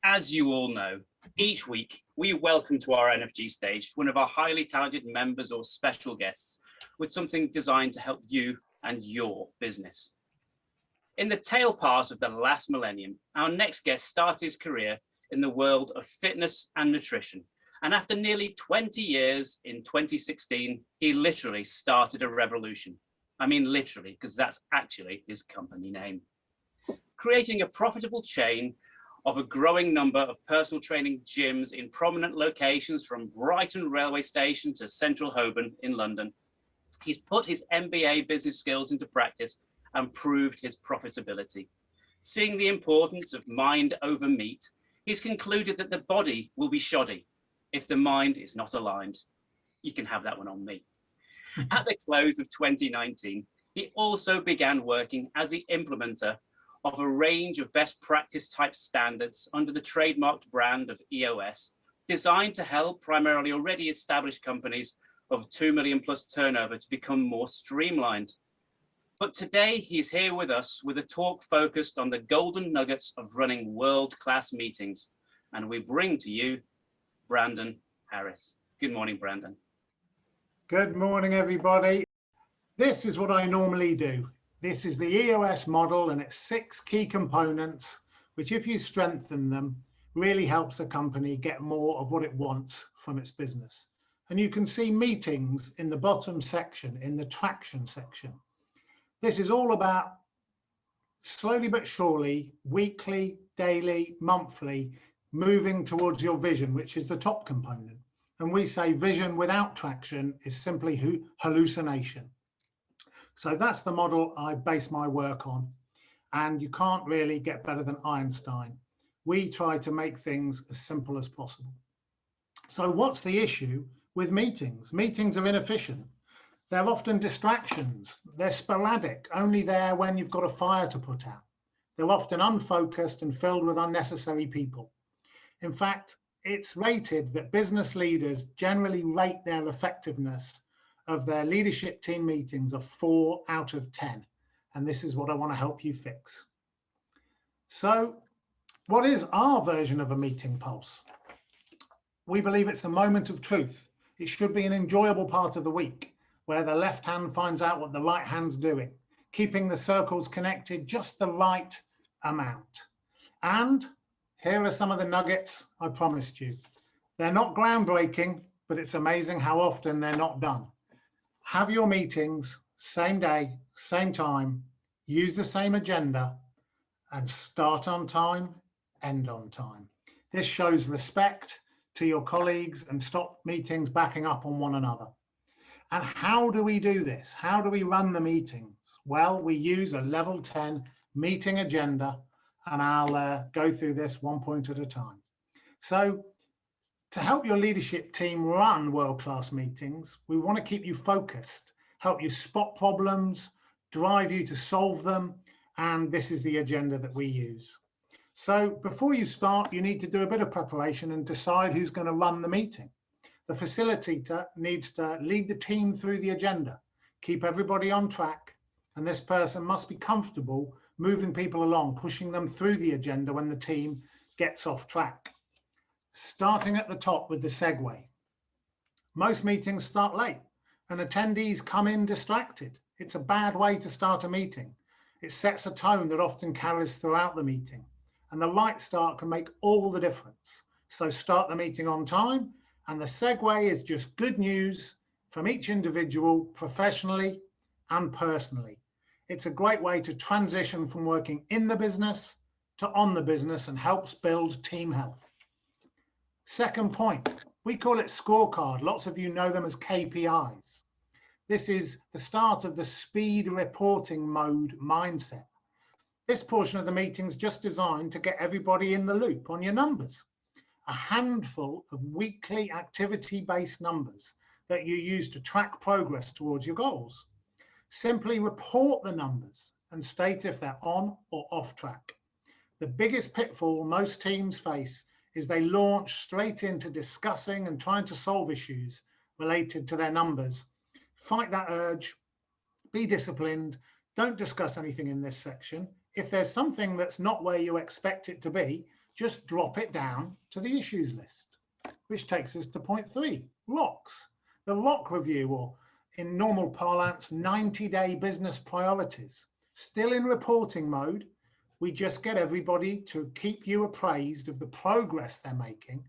As you all know, each week we welcome to our NfG stage one of our highly talented members or special guests with something designed to help you and your business. In the tail part of the last millennium, our next guest started his career in the world of fitness and nutrition. And after nearly 20 years, in 2016, he literally started a revolution. I mean, literally, because that's actually his company name. Creating a profitable chain of a growing number of personal training gyms in prominent locations from Brighton railway station to central Holborn in London. He's put his MBA business skills into practice and proved his profitability. Seeing the importance of mind over meat, he's concluded that the body will be shoddy if the mind is not aligned. You can have that one on me. At the close of 2019, he also began working as the implementer of a range of best practice type standards under the trademarked brand of EOS, designed to help primarily already established companies of 2 million plus turnover to become more streamlined. But today he's here with us with a talk focused on the golden nuggets of running world-class meetings. And we bring to you Brandon Harris. Good morning, Brandon. Good morning, everybody. This is what I normally do. This is the EOS model and its 6 key components, which if you strengthen them, really helps a company get more of what it wants from its business. And you can see meetings in the bottom section, in the traction section. This is all about slowly but surely, weekly, daily, monthly, moving towards your vision, which is the top component. And we say vision without traction is simply hallucination. So that's the model I base my work on. And you can't really get better than Einstein. We try to make things as simple as possible. So what's the issue with meetings? Meetings are inefficient. They're often distractions. They're sporadic, only there when you've got a fire to put out. They're often unfocused and filled with unnecessary people. In fact, it's rated that business leaders generally rate their effectiveness of their leadership team meetings of 4 out of 10. And this is what I want to help you fix. So what is our version of a meeting pulse? We believe it's a moment of truth. It should be an enjoyable part of the week where the left hand finds out what the right hand's doing, keeping the circles connected just the right amount. And here are some of the nuggets I promised you. They're not groundbreaking, but it's amazing how often they're not done. Have your meetings same day, same time, use the same agenda, and start on time, end on time. This shows respect to your colleagues and stop meetings backing up on one another. And how do we do this? How do we run the meetings? Well, we use a level 10 meeting agenda, and I'll go through this one point at a time. So to help your leadership team run world-class meetings, we want to keep you focused, help you spot problems, drive you to solve them, and this is the agenda that we use. So before you start, you need to do a bit of preparation and decide who's going to run the meeting. The facilitator needs to lead the team through the agenda, keep everybody on track, and this person must be comfortable moving people along, pushing them through the agenda when the team gets off track. Starting at the top with the segue. Most meetings start late and attendees come in distracted. It's a bad way to start a meeting. It sets a tone that often carries throughout the meeting, and the right start can make all the difference. So start the meeting on time, and the segue is just good news from each individual professionally and personally. It's a great way to transition from working in the business to on the business and helps build team health. Second point, we call it scorecard. Lots of you know them as KPIs. This is the start of the speed reporting mode mindset. This portion of the meeting is just designed to get everybody in the loop on your numbers. A handful of weekly activity-based numbers that you use to track progress towards your goals. Simply report the numbers and state if they're on or off track. The biggest pitfall most teams face is they launch straight into discussing and trying to solve issues related to their numbers. Fight that urge, be disciplined, don't discuss anything in this section. If there's something that's not where you expect it to be, just drop it down to the issues list, which takes us to point 3, rocks. The rock review, or in normal parlance, 90-day business priorities. Still in reporting mode, we just get everybody to keep you appraised of the progress they're making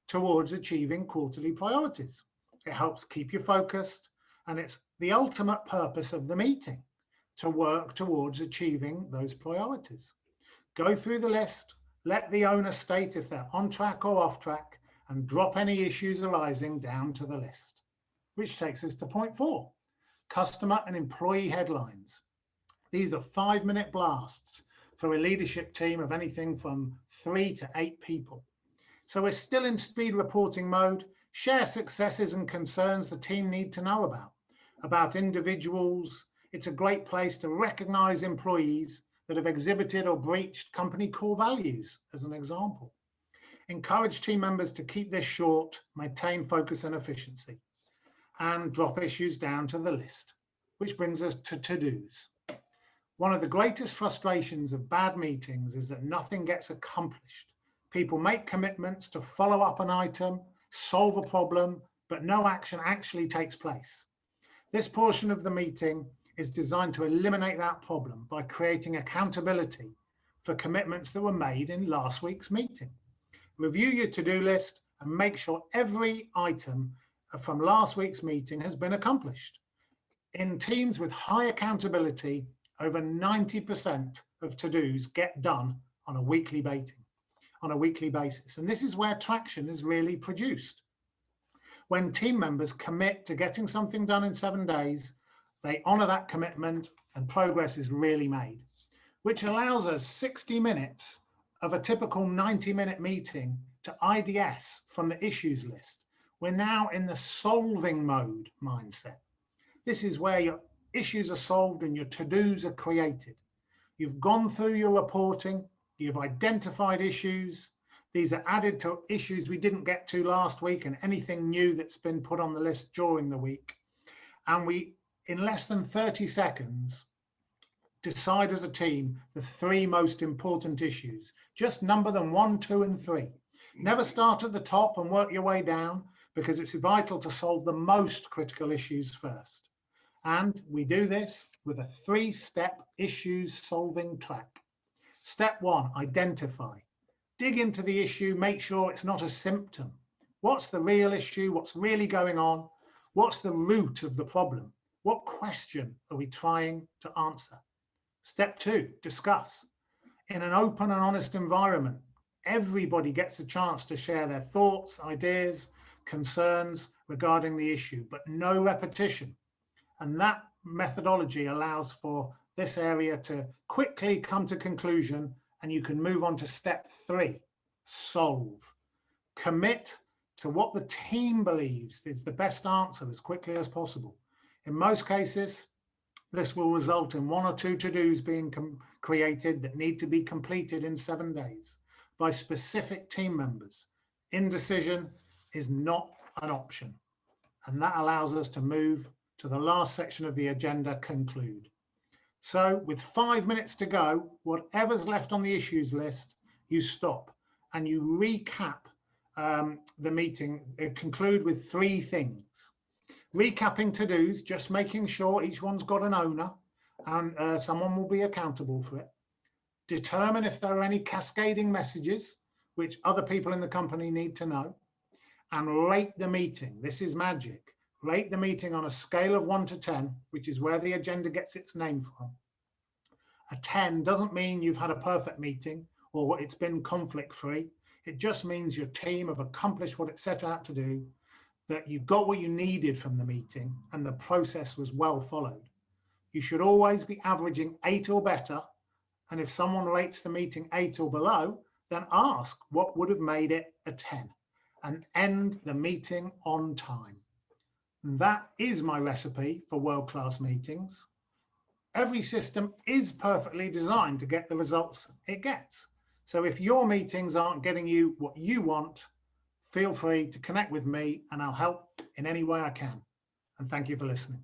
towards achieving quarterly priorities. It helps keep you focused, and it's the ultimate purpose of the meeting, to work towards achieving those priorities. Go through the list, let the owner state if they're on track or off track, and drop any issues arising down to the list. Which takes us to point 4, customer and employee headlines. These are 5-minute blasts for a leadership team of anything from 3 to 8 people. So we're still in speed reporting mode. Share successes and concerns the team need to know about individuals. It's a great place to recognize employees that have exhibited or breached company core values, as an example. Encourage team members to keep this short, maintain focus and efficiency, and drop issues down to the list, which brings us to to-dos. One of the greatest frustrations of bad meetings is that nothing gets accomplished. People make commitments to follow up an item, solve a problem, but no action actually takes place. This portion of the meeting is designed to eliminate that problem by creating accountability for commitments that were made in last week's meeting. Review your to-do list and make sure every item from last week's meeting has been accomplished. In teams with high accountability, over 90% of to-dos get done on a weekly basis. And this is where traction is really produced. When team members commit to getting something done in 7 days, they honor that commitment and progress is really made, which allows us 60 minutes of a typical 90-minute meeting to IDS from the issues list. We're now in the solving mode mindset. This is where your issues are solved and your to-dos are created. You've gone through your reporting, you've identified issues. These are added to issues we didn't get to last week and anything new that's been put on the list during the week. And we, in less than 30 seconds, decide as a team the 3 most important issues. Just number them 1, 2, and 3. Never start at the top and work your way down, because it's vital to solve the most critical issues first. And we do this with a 3-step issues solving track. Step 1, identify. Dig into the issue, make sure it's not a symptom. What's the real issue? What's really going on? What's the root of the problem? What question are we trying to answer? Step 2, discuss. In an open and honest environment, everybody gets a chance to share their thoughts, ideas, concerns regarding the issue, but no repetition. And that methodology allows for this area to quickly come to conclusion, and you can move on to step 3, solve. Commit to what the team believes is the best answer as quickly as possible. In most cases, this will result in 1 or 2 to-dos being created that need to be completed in 7 days by specific team members. Indecision is not an option. And that allows us to move to the last section of the agenda, conclude. So with 5 minutes to go, whatever's left on the issues list, you stop and you recap the meeting, conclude with 3 things. Recapping to-dos, just making sure each one's got an owner and someone will be accountable for it. Determine if there are any cascading messages which other people in the company need to know. And rate the meeting. This is magic. Rate the meeting on a scale of 1 to 10, which is where the agenda gets its name from. A 10 doesn't mean you've had a perfect meeting or it's been conflict-free. It just means your team have accomplished what it set out to do, that you got what you needed from the meeting and the process was well followed. You should always be averaging 8 or better. And if someone rates the meeting 8 or below, then ask what would have made it a 10 and end the meeting on time. And that is my recipe for world-class meetings. Every system is perfectly designed to get the results it gets. So if your meetings aren't getting you what you want, feel free to connect with me and I'll help in any way I can. And thank you for listening.